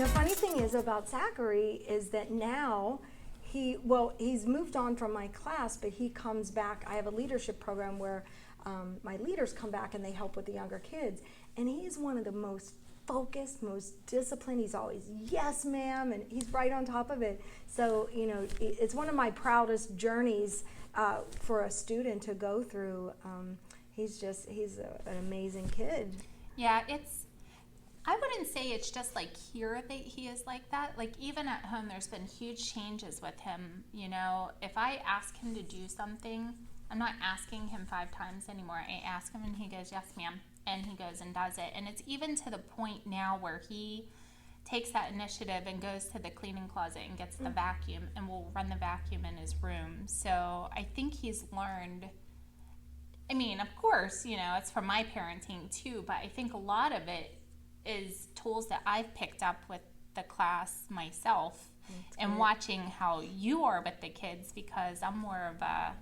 funny thing is about Zachary is that now he's moved on from my class, but he comes back. I have a leadership program where my leaders come back and they help with the younger kids. And he's one of the most focused, most disciplined. He's always, yes, ma'am, and he's right on top of it. So, it's one of my proudest journeys for a student to go through. He's an amazing kid. Yeah, I wouldn't say it's just like here that he is like that. Like even at home, there's been huge changes with him. If I ask him to do something, I'm not asking him 5 times anymore. I ask him and he goes, yes, ma'am. And he goes and does it. And it's even to the point now where he takes that initiative and goes to the cleaning closet and gets the vacuum and will run the vacuum in his room. So I think he's learned. I mean, of course, it's from my parenting too, but I think a lot of it is tools that I've picked up with the class myself. And watching how you are with the kids, because I'm more of a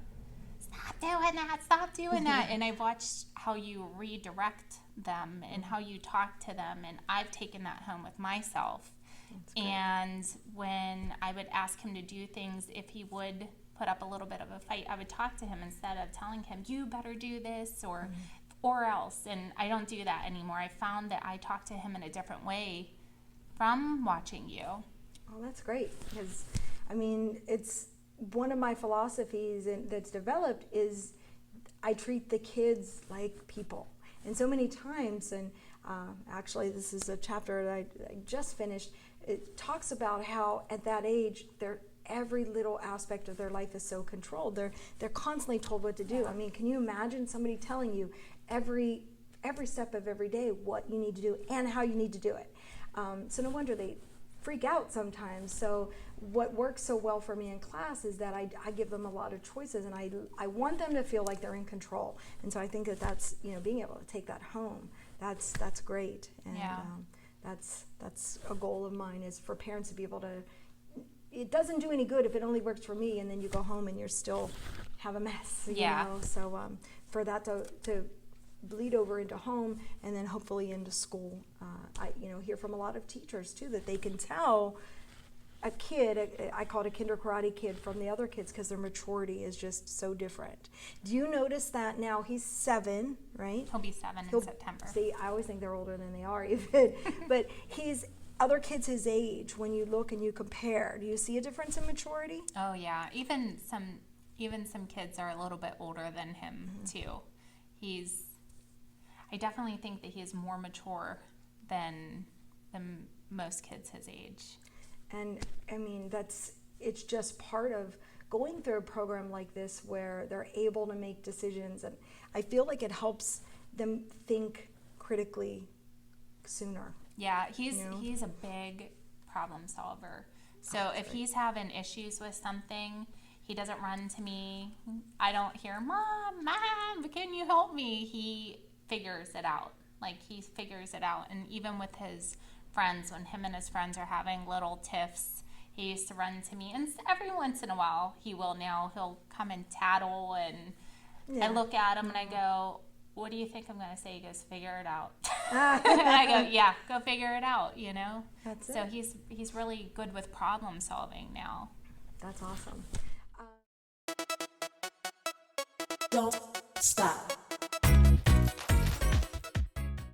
stop doing that. And I've watched how you redirect them and how you talk to them, and I've taken that home with myself. And when I would ask him to do things, if he would put up a little bit of a fight, I would talk to him instead of telling him, you better do this or else. And I don't do that anymore. I found that I talk to him in a different way from watching you. Oh, that's great, because it's one of my philosophies that's developed is I treat the kids like people. And so many times, and actually this is a chapter that I just finished, it talks about how at that age every little aspect of their life is so controlled. They're constantly told what to do. I mean, can you imagine somebody telling you every step of every day what you need to do and how you need to do it? So no wonder they freak out sometimes. So what works so well for me in class is that I give them a lot of choices, and I want them to feel like they're in control. And so I think that's being able to take that home. That's great. And that's a goal of mine, is for parents to be able to. It doesn't do any good if it only works for me, and then you go home and you're still have a mess. You know? So for that to bleed over into home and then hopefully into school. I hear from a lot of teachers too that they can tell a kid, I call it a kinder karate kid, from the other kids because their maturity is just so different. Do you notice that now? He's 7, right? He'll be 7 in September. See, I always think they're older than they are even. But he's other kids his age, when you look and you compare, do you see a difference in maturity? Oh yeah, even some kids are a little bit older than him too. I definitely think that he is more mature than most kids his age. And it's just part of going through a program like this where they're able to make decisions, and I feel like it helps them think critically sooner. Yeah, he's a big problem solver. So if he's having issues with something, he doesn't run to me. I don't hear, Mom, can you help me? He figures it out. And even with his friends, when him and his friends are having little tiffs, he used to run to me. And every once in a while, he'll come and tattle, and I look at him and I go, what do you think I'm going to say? He goes, figure it out. And I go, yeah, go figure it out, That's so it. he's really good with problem solving now. That's awesome. Don't stop.